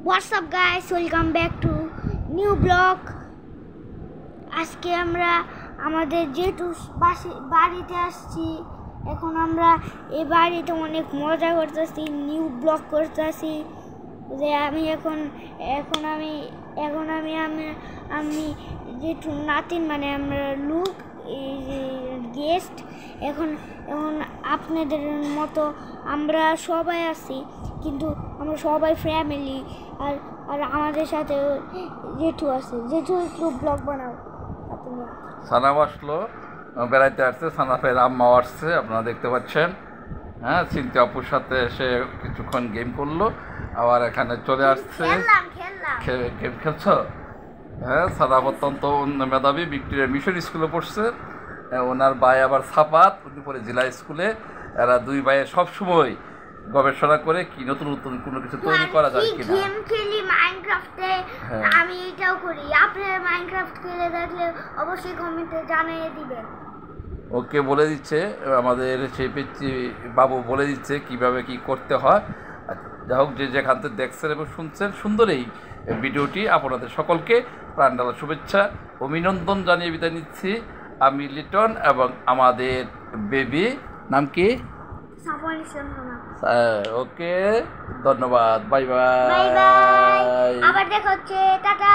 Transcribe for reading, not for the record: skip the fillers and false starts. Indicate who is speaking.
Speaker 1: What's up guys, welcome back to new blog. আজকে আমরা আমাদের যেটু বাড়িতে আসছি। এখন আমরা এই বাড়িতে অনেক মজা করতেছি, নিউ ব্লগ করতেছি। যে আমি আমি যেটু নাতিন মানে আমরা লুক গেস্ট এখন আপনাদের মতো আমরা সবাই আছি, কিন্তু আমরা সবাই ফ্যামিলি। আর আমাদের সাথে জেঠু আছে। জেঠু একটু ব্লগ বানাও।
Speaker 2: সানাম আসলো, বেড়াইতে আসছে। সানাফের আম্মাও আসছে, আপনারা দেখতে পাচ্ছেন। হ্যাঁ, চিন্তা আপুর সাথে এসে কিছুক্ষণ গেম করলো, আবার এখানে চলে আসছে। গেম খেলছ? হ্যাঁ, সানাম অত্যন্ত মেধাবী, ভিক্টোরিয়া মিশন স্কুলে পড়ছে। ওনার ভাই আবার সাপাত, উনি পড়ে জেলা স্কুলে। এরা দুই ভাইয়ে সবসময় গবেষণা করে কি নতুন নতুন কোনো কিছু তৈরি করা যায় কিনা।
Speaker 1: গেম খেলি মাইনক্রাফটে, আমি এটাও করি। আপনারা মাইনক্রাফট খেলে থাকলে অবশ্যই কমেন্টে জানিয়ে দিবেন।
Speaker 2: ওকে বলে দিচ্ছে, আমাদের সেই পিচ্ছি বাবু বলে দিচ্ছে কিভাবে কি করতে হয়। যাই হোক, যে যেখান থেকে দেখছেন এবং শুনছেন, সুন্দর এই ভিডিওটি আপনাদের সকলকে প্রাণঢালা শুভেচ্ছা অভিনন্দন জানিয়ে বিদায় নিচ্ছি। আমি লিটন এবং আমাদের বেবি নাম কি? ওকে, ধন্যবাদ, বাই বাই।
Speaker 1: আবার দেখা হচ্ছে, টাটা।